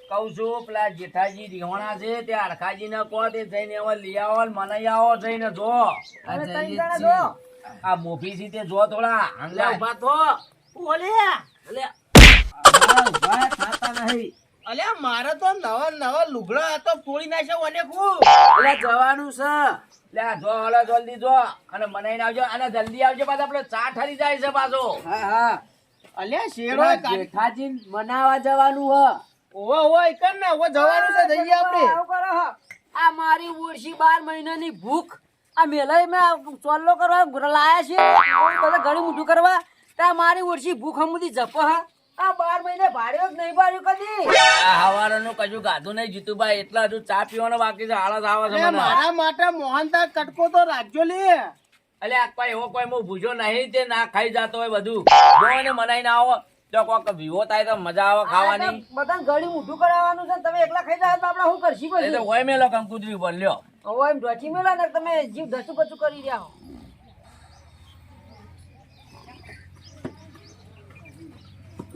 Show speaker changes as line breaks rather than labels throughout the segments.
કહું છું પેલા જેઠાજી રીવાણા છે તે હરખાજી ને કહો તે જઈને હવે લઈ આવો ને મને આવો જઈને જો આ મોફી છે તે જો થોડા હંગલા ઉભા તો
અલ્યા મારે તો નવા નવા લુગડા તો ફોડી નાખ્યો અને ખૂબ
એટલે જવાનું છે લે જો હલો જલ્દી જો અને મનાઈને આવજો અને જલ્દી આવજો પાછો આપણે ચા ઠરી જાય છે પાછો.
હા
અલ્યા શેરો
જેઠાજી મનાવા જવાનું હ.
ઓવો ઓવો એકર ને ઓવો જવાનું છે જઈએ આપણે.
આ મારી ઓળશી 12 મહિનાની ભૂખ આ મેલાઈ મે ચોલ્લો કરવા લાયા છે બધા ઘણી મોઢું કરવા તા મારી ઓળશી ભૂખ હમુદી જપ હા આ 12 મહિને ભાડ્યો જ નહીં ભાડ્યું કદી.
આ હવારનું કશું ગાધું નહીં જીતુભાઈ એટલા હજુ ચા પીવાનો બાકી છે આળસ આવે છે મને.
મારા માટે મોહનદાસ કટકો તો રાખજો લે.
અલ્યા કોઈ એવો કોઈ હું ભૂજો નહીં તે ના ખાઈ જતો હોય બધું જો ને મનાઈને આવો તો કોક વિવો થાય તો મજા આવે ખાવાની.
બધા ઘણી મોઢું કરાવવાનું છે તમે એકલા ખાઈ જાય તો આપણે શું કરશી
એ તો
પછી
હોય મેલો કંકુતરી ઉપર લ્યો.
હવે એમ ઢોચી મેલા ને તમે જીવ ધસું પચું કરી રહ્યા હો.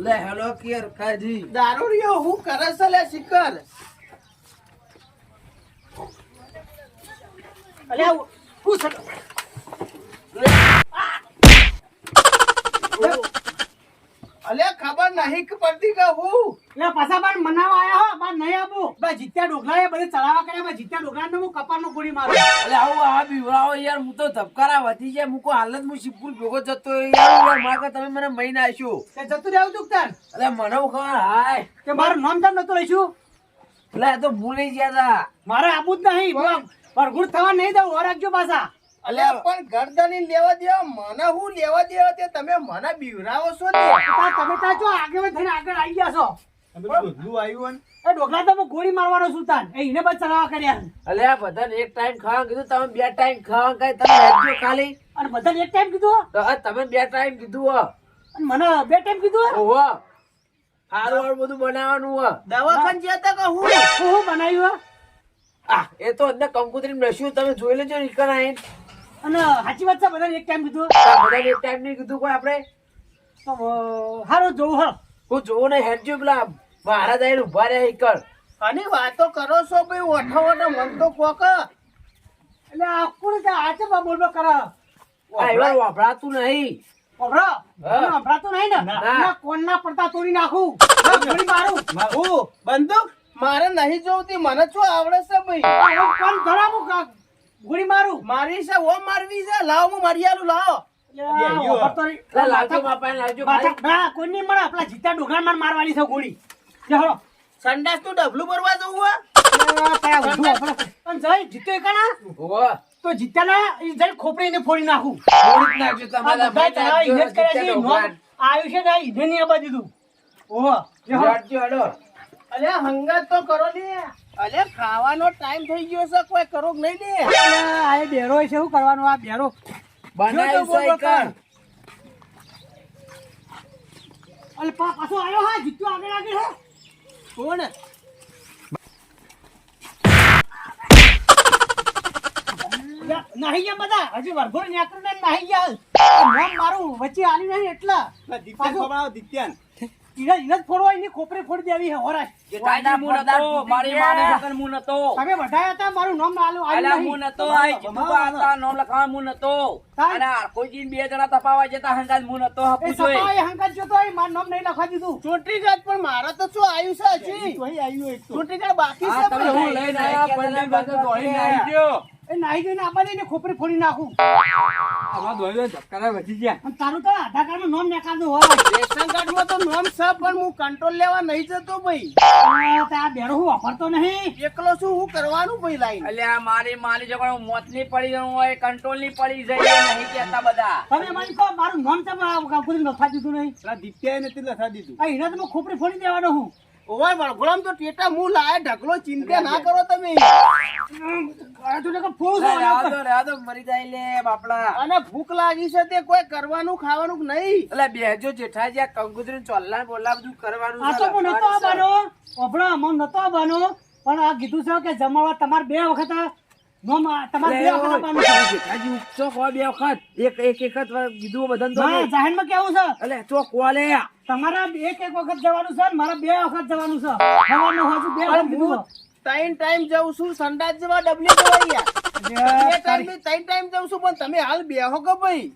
લે હેલો કેર ખાજી
દારૂડિયો હું કરે છે લે શિકર. અલ્યા હું અલ્યા ખબર નહીં કે પડતી કે હું
એટલે પાછા બાર મનાવા આયા હો બાર નહીં આવું બા જીત્યા ડોગલા એ બધે ચડાવા કર્યા બા જીત્યા ડોગલા ને હું કપાળ નો ગોળી મારું
એટલે આવું આ બીવરાવો યાર હું તો ધબકારા વધી જાય મુકો હાલત હું શિવપુર ભેગો જતો યાર મારે તમે મને મહિને આવીશું
તે જતું રહેવું તું તાર
એટલે મને હું ખબર હાય
કે મારું નામ તાર નતું રહીશું
એટલે આ તો ભૂલી ગયા તા
મારે આવું જ નહીં પરગુડ થવા નહીં દઉં હો રાખજો પાછા
અલ્યા પણ ગરદની લેવા દેવા મને હું લેવા દેવા તે તમે મને બીવરાવો છો ને.
તમે ત્યાં જો આગળ થઈને આગળ આવી ગયા છો
બધું આવ્યું
એ ડોગલા તો હું ગોળી મારવાનો છું તાર એ એને બસ ચડાવા કર્યા
એટલે આ બધાને એક ટાઈમ ખાવા કીધું તમે 2 ટાઈમ ખાવા કઈ તમે હેડજો ખાલી
અને બધાને એક ટાઈમ કીધું
તો આ તમે 2 ટાઈમ કીધું હો
અને મને 2 ટાઈમ કીધું
ઓહો હારું હારું બધું બનાવવાનું હો
દવાખાન જતા કે હું
હું બનાવ્યું
આ એ તો અંદર કંકુતરી નશ્યું તમે જોઈ લેજો નીકળ આવીને
અને સાચી વાત છે બધાને એક ટાઈમ કીધું
બધાને એક ટાઈમ નહીં કીધું કોઈ આપણે
તો સારું જોવું હો
હું જોવો ને હેડજો પેલા મહારાજ આવીને ઉભા રહ્યા એકર
અને વાતો કરો છો ભાઈ ઓઠો ઓઠો મન તો કોક
એટલે આ કોણ કે આચે બોલબો કરે
એવા વાપરાતું નહીં
ઓબરો
હા.
અભરાતું નહીં ને
ના.
ના કોણના પડતા તોડી નાખું ના, ગોળી મારું
હું બંદૂક મારે નહીં જોવતી મને શું આવડે છે ભાઈ
આ કોણ ધરાવું ગોળી મારું
મારી છે ઓ મારવી છે લાવ હું મારી આલું લાવ
ઓબરતો નહીં.
એટલે લાવજો બાપા લાવજો ખાલી.
ના કોઈ નહીં મળે આપણા જીતા ડોગરા માર મારવાની છે ગોળી લે હળો
સંડાસ તું ડબલું ભરવા જવું હે
અને જય જીતો એકણા
ઓહો
તો જીતા ના એ જય ખોપડીને ફોડી નાખું
થોડીક નાખજો
આ
તમારા
બધા ચડાવી ઇન્જેક્ટ કર્યા છે
ડોગરાન.
આયુષ્ય ના ઇધે નહીં આબા દીધું ઓહો લે હળો.
લાવજો, હેડો.
અલ્યા હંગાત તો કરો લે અલ્યા ખાવાનો ટાઈમ થઈ ગયો છે કોઈ કરો કે નહીં લે
આ એ બેરો છે શું કરવાનું આ બેરો
બનાવ્યું છે એકર.
અલે પાછો આવ્યો હા જીત્યો આગળ આગળ હે
કોણ
નહીં ગયા બધા હજી વરઘોડ ન્યાકર ને નહીં ગયા નામ મારું વચ્ચે આલી નહીં એટલા
દિત્યાન
ઈરા જ ફોડવા એની ખોપરે ફોડી દેવી હે હોરાજ
જેઠાજી હું નતો મારી માની વગર હું નતો
તમે વઢાયા હતા મારું નામ આલું
અલ્યા
આલ્યું
હું
નહીં
નતો આ જીતુભા હતા નામ લખાવા હું નતો
કાંઈ?
અને આરકોજી બે જણા તપાવા જતા હંગાત હું નતો
એ
હપુ જોઈ
સપાએ હંકાત જોતો હોય મારું નામ નહીં લખવા દીધું
ચોટી જાત પણ મારા તો શું આવ્યું છે હજી ચોટી જાત બાકી
આ
છે
તમે હું લઈને આયા પંદર વગર દોડીને આવી ગયો
એ નાઈ જોઈને આપા દઈને ખોપરે ફોડી નાખું
આમાં દોડ્યો ધબકારા વધી ગયા.
અને તારું તો આધાર કાર્ડ નું નામ નીકાળતું હોય
રેશન કાર્ડમાં તો નામ છે પણ હું કંટ્રોલ લેવા નહીં જતો ભાઈ
આ બેરો હું વાપરતો નહીં
એકલો શું હું કરવાનું ભાઈ લાઈન
અલ્યા મારી માની જગણ મોત ની પડી ગયું હોય કંટ્રોલ ની પડી જાય એ નહીં કેતા બધા
તમે મને કહો મારું નામ તમે કોઈ લખવા દીધું નહીં
દિત્યાએ નથી લખા દીધું
આ એને તો હું ખોપરી ફોડી દેવાનો હું
ઓય વળગોળામ તો ટેટા હું લાયા ઢગલો ચિંતા ના કરો તમે
આ તો નકર ફોસ
રહેવા દો, મરી જાય લે બાપડા.
અને ભૂખ લાગી છે તે કોઈ કરવાનું ખાવાનું કે નહીં
એટલે બેજો જેઠાજી આ કંકુતરી ચોલ્લા બોલા બધું કરવાનું
આ
છે,
તો હું નતો
લખવાનું છે.
આવવાનો ઓભળો હું નતો આવવાનો પણ આ કીધું છે કે જમાવા તમારે 2 વખત નોમ તમારે બે વખત આપવાનું છે.
જેઠાજી ચોક હોય બે વખત એક વખત કીધું બધાને તો
ના, જાહેરમાં કેવું છે
અલે ચોક વાલે
તમારા એક વખત જવાનું છે ને મારા બે વખત જવાનું છે સવારનું હોજુ બે વખત કીધું છે.
ત્રણ ટાઈમ જઉં છું સંડાસ જવા ડબલી જવા યાર બે ટાઈમ ની ત્રણ ટાઈમ જઉં છું પણ તમે હાલ બેહો કે ભાઈ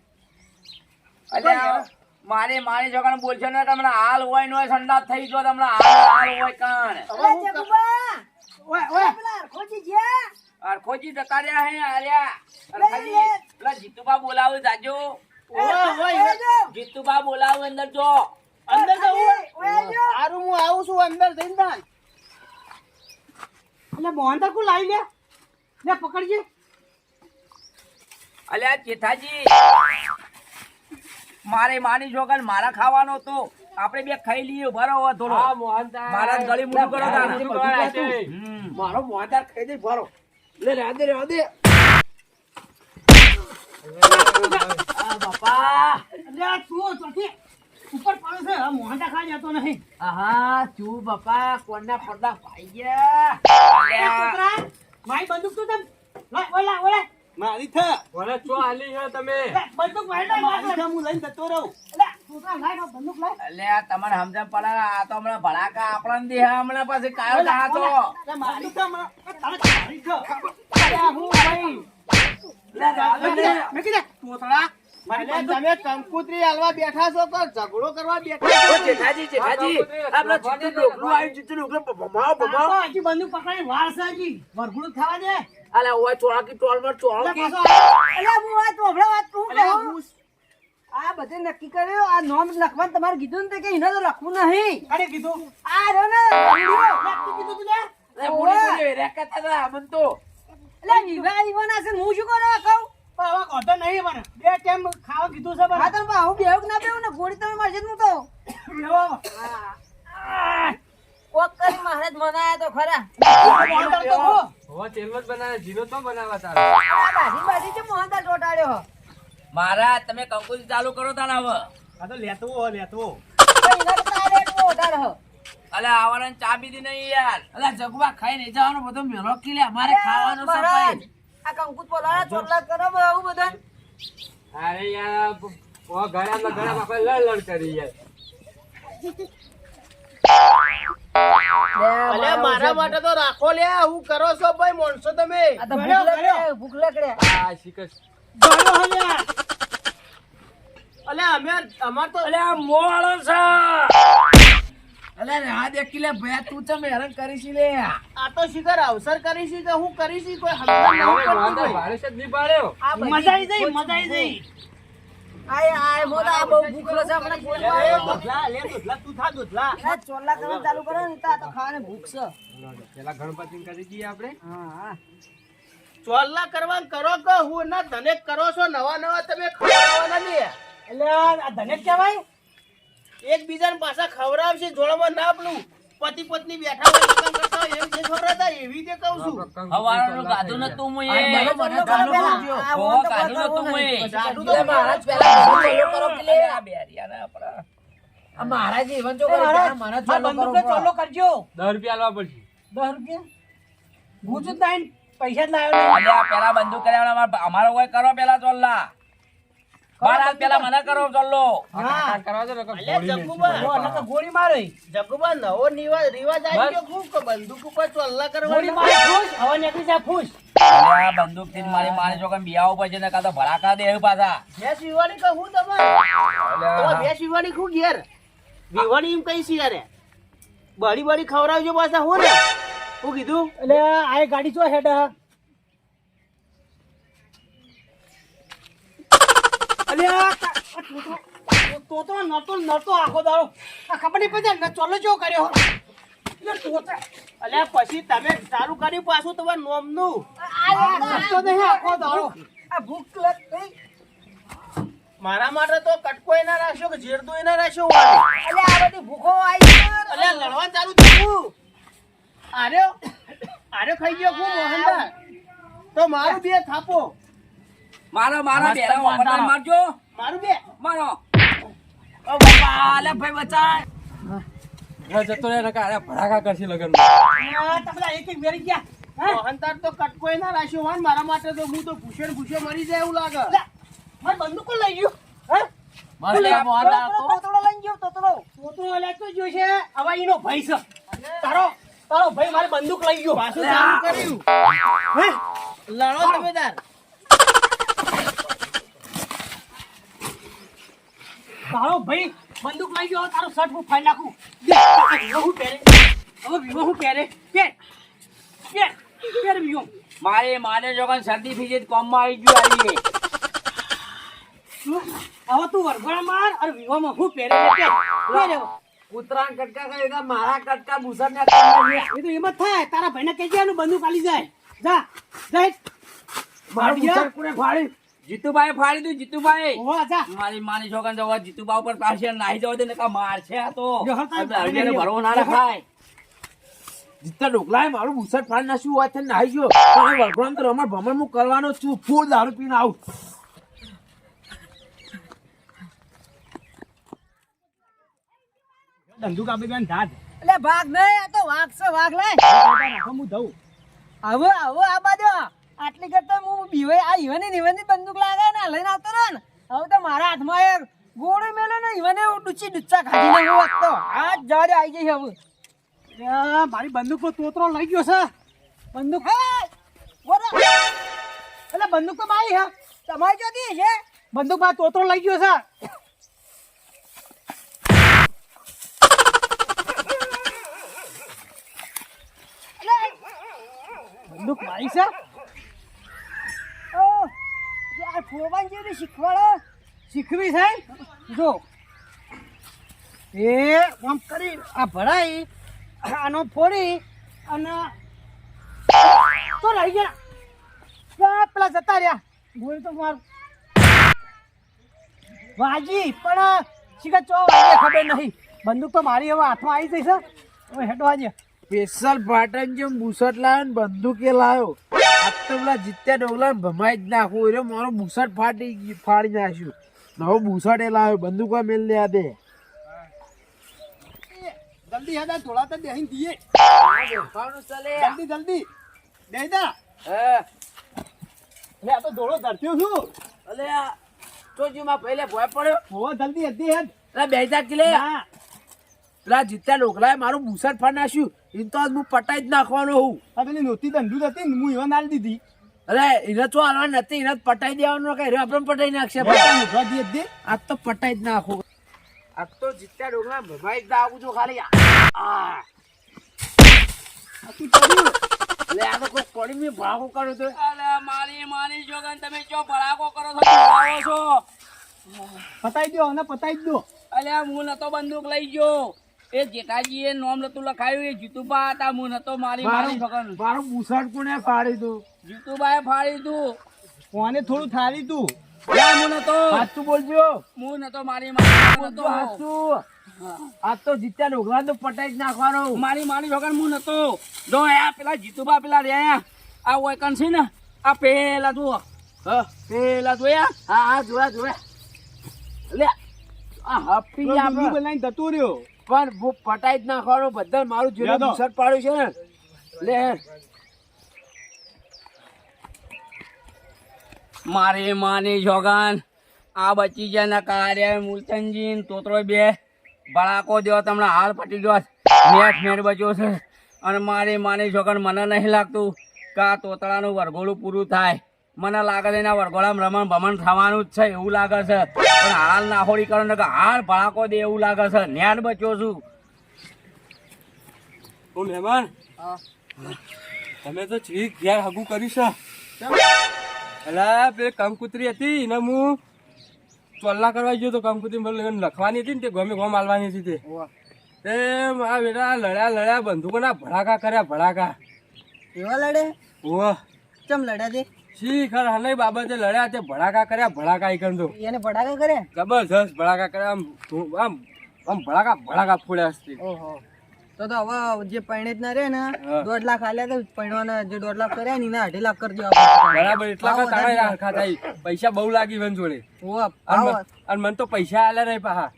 અલ્યા મારી છોકરાને બોલશો ને કે હમણાં હાલ હોય નો સંડાસ થઈ ગયો તો હમણાં હાલ હોય કાણ
હવે હું કર-
ઓય ઓય
અરખોજી જતા રહ્યા હે આર્યા અરખાજી પેલા જીતુબા બોલાવે જાજો
ઓય, ઓય,
જીતુબા બોલાવે અંદર જો
અંદર જવું સારું હું આવું છું અંદર જઈને તાન.
એટલે મોહનદાર કો લાવી લે પકડજે.
અલ્યા જેઠાજી મારે માની છોકરાને મારા ખાવાનો તો આપણે બે ખાઈ લઈએ બરાબર થોડો મારા ગળી મૂઠું કરો તાણે.
મારો મોહદાર ખાઈ દે ભરો લે રહેવા દે
બાપા
એટલે આ તું ચોથી ઉપર પડે છે આ મોહનદાર ખાઈ જતો નહીં.
આહા ચૂ બાપા કોણના પડદા ભાઈ ગયા
એ છોકરા મારી બંદૂક તો તમ ઓલા ઓલા
મારી થા
બંદૂક વાળી
મારી થા હું લઈને જતો રહું
છોકરા લાય બંદૂક લાય.
અલ્યા તમારે સમજણ પડે આ તો હમણાં ભડાકા આપણને દે હમણાં પછી કાયો ના તો
અરે મારી થા
મારી થા. અરે હું ભાઈ મેં કીધું
તોતળા અરે તમે કંકુતરી હાલવા બેઠા છો તો ઝઘડો કરવા બેઠા
ઓ
છો
જેઠાજી આપણા જીતુ ડોકલું આવ્યું જીતુ ડોકલું ભમાવો
આ હજી બંદૂક પકડી વાર છે હજી વરઘોડું થવા દે.
અલે ઓય ચોળકી ટોલમાં
એટલે
ચોળકી
પાછો
આ બધે નક્કી કર્યો આ નોમ લખવાનું તમારે કીધું ને તે કે એને તો લખવું નહીં
અરે કીધું
આ રહ્યો ને
લખતું કીધું તું લે.
અરે બોલી રેકતા હતા અમન તો
એટલે વિવાહ ના છે હું શું કરવા કહું
પણ હવે કોતો નહીં મને બે ટાઈમ ખાવા કીધું છે
હા તમે હું બેહું કે ના બેહું ને ગોળી તમે મારશે જ હું તો કોક કરી મહારાજ મનાયા તો ખરા આ બાજી છે મોહનદાર ચોટાડ્યો
મારા તમે કંકુજી ચાલુ કરો તાને હવે
આ તો લેતો
એના તો તારે એટલું ઓઢાડ હ
અલે આવવાને ચા પીધી નહીં યાર
અલે જગવા ખાઈ નહીં જવાનો બધો મેલો કી લે અમારે ખાવાનું છે
મહારાજ
ભાઈ
આ કંકુત પોલાડા ચોટલા કરો આવું બધા
અલે મારા માટે તો રાખો લે હું કરો છો ભાઈ માણસો તમે
આ તો ભૂખ લકડે
અલે અમે અમાર તો
અલે આ મોળો છે
અલે આ દેખી લે ભયા તું ચમ હેરાન કરી છી લે
આ તો શિખર અવસર કરી છે કે હું કરી છે કોઈ સમજણ નહીં પડતી
આ બધી
મજા આવી જઈ મજા આવી જઈ
આય મોદા આ બહુ ભૂખ લસે આપણે
ભાઈ. લે દૂધલા, લે દૂધલા, તું થા દૂધલા.
આ ચોટલા કરવાનું ચાલુ કરો ને તો આ તો ખાવાની ભૂખ છે હા
ચોલ્લા કરવાનું કરો કે હું ના ધનેક કરો છો નવા નવા તમે ખવડાવવાના નહીં
એટલે આ ધનેક કહેવાય
એકબીજાને પાછા ખવડાવશે જોડમાં ના પેલું પતિ પત્ની બેઠા હોય લગ્ન કરતા હોય એમ જે ખવડાવતા હોય એવી રીતે કહું છું
હવારનું ગાધું નતું મુએ
આ મને ચાલુ કરજો.
ઓહો, ગાધું નતું મુએ
જાડું તો
લે મહારાજ પેલા ચાલુ કરો કે લે
આ બેરિયાને આપણા
આ મહારાજ જીવન જો
એ મહારાજ,
મને
આ
ચાલુ
બંદૂકને
કરો
ચોલ્લો કરજો
10 રૂપિયા આલવા પડશે
10 રૂપિયા હું જ લાઈન પૈસા જ લાવ્યો નહીં.
અલે આ પેલા બંદૂક કર્યા અમારો હોય કરો પેલા ચોલ્લા મારા પેલા મને કરો ચોલ્લો
હા
કરવા દો ને
અલ્યા જગ્ગુબા,
જો એટલે તો ગોળી મારે
જગ્ગુબા નવો રિવાજ આવી ગયો ખૂબ કે બંદૂક ઉપર ચોલ્લા
ગોળી
કરવાના
મારે ફૂસ હવે નીકળી જાય ફૂસ
અલે આ બંદૂક થી મારી છોકરાને બિયાવો પછી ને કાં તો ભડાકા દે પાછા
ભેંસ વિવાણી કહું તમારે તમારે ભેંસ વિવાણી ખું ઘેર વિવાણી એમ કઈ છે યાર બળી બળી ખવડાવજો પાછા હું ને હું કીધું
એટલે આ ગાડી ચો હેડ તો નતો આખો દાડો આ ખબર નહીં પડે ને ચોલો ચો કર્યો
અલ્યા પછી તમે ચાલુ કર્યું પાછું તમારે નોમનું
નતો નહીં આખો દાડો
આ ભૂખ લગ
મારા માટે તો કટકો ના રાખ્યો કે ઝેરદો ના રાખ્યો વાળી.
અલે આ બધી ભૂખો આવી
અલ્યા લડવા ચાલુ થયું આર્યો આર્યો ખાઈ ગયો હું મોહનદાર તો મારું બે થાપો
મારો બેરા વાપરતા મારજો
મારું બે
મારો
ઓ બાપા લે ભાઈ બચાય
જતો રહે નકા અરે ભડાકા કરશે લગન
તમે એક એક વેરી ગયા
મોહનતાર તો કટકોય ના રાખ્યો હોય ને મારા માટે તો હું તો ભૂષણ ભૂષણ મરી જાય એવું લાગે.
મારી બંદૂક કોણ લઈ ગયું? હે?
મસ્ત આ મોહનલાલ તો.
તોતરો લઈને ગયો તોતરો.
તોતરો લેતો જ છે. હવે એનો ભાઈ છે. તારો ભાઈ મારી બંદૂક લઈ ગયો.
પાછું ચાલુ કર્યું.
હે?
લડો તમે તાર.
તારો ભાઈ બંદૂક લઈ ગયો. તારો શર્ટ હું ફાડી નાખું. વિવો હું પહેરે? હવે વિવો હું પહેરે? પહેર વિવો.
મારે માને જોગન સર્ટિફિકેટ કોમમાં આવી ગયું આલી.
હવે તું વરઘોડા માર અને વિવામાં હું પહેરે? પહેર હવે.
ઉત્તરાયણ કટકા કરે તો મારા કટકા બુસર ના કરી
એ તો એમ જ થાય. તારા ભાઈને કહેજે એનું બંદૂક આલી જાય. જા જા.
મારું બુસર કોને ફાડી?
જીતુભાઈ ફાડી દઉં જીતુભાઈ.
ઓવા જા.
મારી માની છોકરાને જવા જીતુબા ઉપર પાછળ નાહી જવા દે ને કા મારશે આ તો.
જો હરતા
આપણે હળિયાને ભરવો ના રખાય.
જીતતા ઢોકલાએ મારું બુસર ફાડી નાખ્યું હોય તેને નાહી ગયો પણ આ વરઘોડામાં તો રમણ ભમણ હું કરવાનો જ છું. ફૂલ દારૂ પીને આવું.
બંદૂક આપી દે ને ધાજ.
એટલે ભાગ નહીં આ તો વાઘ છે વાઘ લે.
હું દઉં.
હવે આ બાજુ આટલી કરતા હું બીવે આ ઈવાની બંદૂક લાગે ને લઈને આવતો રહ્યો ને હવે તો મારા હાથમાં એક ગોળી મેલે ને ઈવાને ડૂચા ખાધી ને હું તો આ જવા દે આવી જઈ હવે.
મારી બંદૂક પર તોતરો લઈ ગયો છે. બંદૂક એટલે બંદૂક તો મારી હે.
તમારી જોતી છે
બંદૂક માં તોતરો લઈ ગયો છે. બંદૂક મારી છે.
આ ફોરવાન જેવી શીખવાડો
શીખવી છે. જો એ આમ કરી આ ભરાઈ આનો ફોડી અને તો રહી ગયા. પેલા જતા રહ્યા. ગોળી તો મારું વાજી પણ શીખા ચો વાગે ખબર નહીં. બંદૂક તો મારી હવે હાથમાં આવી જઈ છે. હવે હેડો આજે
સ્પેશિયલ પાટણ જેમ બુસટ લાવ્યો ને બંદૂકે લાવ્યો. આ તો પેલા જીત્યા ઢોકલા ભમાઈ જ નાખું. એ મારો બુસટ ફાડી નાખ્યું. નવો બુસટ એ લાવ્યો. બંદૂક મેલ લે આ દે.
જલ્દી હેડા થોડા તો બેહીને દીએ. જલ્દી દે દા. લે આ તો દોડો ધરત્યો છું.
અલે આ ચોજીમાં પહેલે ભોય પડ્યો.
હો જલ્દી હદી હેડ.
અરે બે હજાર કિલે.
હા.
પેલા જીત્યા ઢોકલાએ મારું બુસટ ફાડી નાખ્યું. એને તો આજ હું પટાઈ જ નાખવાનો હું.
આ પેલી નોતી ધંધુ હતી ને હું એવા નાલ દીધી.
અરે એને તો હાલવા નથી. એને પટાઈ દેવાનો કઈ આપણે પટાઈ નાખશે. આજ તો પટાઈ જ નાખો. આજ તો જીત્યા ઢોકલા ભમાઈ જ નાખું છું ખાલી. આ તો કોઈ પડી મેં ભાગો કર્યો તો.
અલે મારી માની જોગન તમે ચો ભડાકો કરો છો બોલાવો છો.
પતાઈ દો અને પતાઈ દો.
અલે હું નતો બંદૂક લઈ ગયો. એ જેઠાજી એ નોમ નતું લખાયું એ જીતુબા હતા. હું નતો મારી માની જોગન.
મારું બુસટ કોને ફાડી તું?
જીતુબાએ ફાડી તું.
કોને થોડું થારી તું.
હું નતો.
સાચું બોલજો.
હું નતો મારી માની નતો.
સાચું. આજ તો જીત્યા ઢોકલા તો પટાઈ જ નાખવાનો.
મારી માની જોગન હું નતો. જો આ પેલા જીતુબા પેલા રહ્યા આ ઓયકન છે ને આ પેલા જુઓ. પેલા જોયા.
હા જોયા.
લે આ હપ્પી આપણે
બનાવીને જતો રહ્યો.
પણ હું પટાઈ જ નાખવાનો. બધા મારું જેવું
યાદો.
બુસટ પાડ્યું છે ને. લે
મારી માની જોગન આ બચી ગયા ના કાર્ય મૂલચંદજી તોતરો બે ભડાકો દેવો તમને હાલ પટી ગયો. મેટ બચ્યો છે અને મારી માની જોગન મને નહીં લાગતું કે આ તોતરાનું વરઘોડું પૂરું થાય. મને લાગે છે એના વરઘોડામાં રમણ ભમણ થવાનું જ છે એવું લાગે છે. પણ હાલ નાખોડી કરો ને કે હાલ ભડાકો દે એવું લાગે છે. નેટ બચ્યો છું.
ઓ મહેમાન તમે તો ચીક ઘેર હગું કર્યું છે. અલા પેલી કંકુતરી હતી ને હું ચોલ્લા કરવા ગયો તો. કંકુતરી લખવાની હતી ને તે ગમે ગોમ આલવાની હતી તે મારા બેટા લડ્યા બંદૂકોના ભડાકા કર્યા. ભડાકા
એવા લડે
ઓહ
ચમ લડ્યા તે
શી ખર હલઈ બાબતે લડ્યા તે ભડાકા કર્યા. ભડાકા ઈ કરતો
એને ભડાકા કરે.
જબરજસ્ત ભડાકા કર્યા. આમ ભડાકા ફોડ્યા હશે.
ઓહો તો હવે જે પૈણેજ ના રે ને
હા.
1.5 લાખ આલ્યા તો પૈણવાના જે 1.5 લાખ કર્યા ને એના 2.5 લાખ કરી દો.
બરાબર એટલા કા તાળા હરખા થાય. પૈસા બહુ લાગી વન જોડે. અને મને તો પૈસા આલ્યા નહીં પાહા.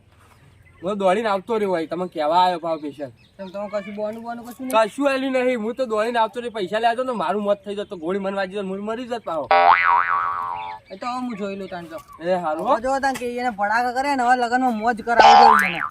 હું દોડીને આવતો રહ્યો ભાઈ તમે કહેવા આવ્યો ભાવ પેશન્ટ
તમે કશું બોનું કશું
કશું આલ્યું નહીં હું તો દોડીને આવતો રહ્યો પૈસા લેતો ને મારું મોત થઈ જતો ગોળી મન વાજી હું મરી જત પાહો
એ તો હું જોઈ લઉં તાન તો
એ હારું હો.
જો તાન કે એને ભડાકા કરે ને હવે લગનમાં મોજ કરાવજો એને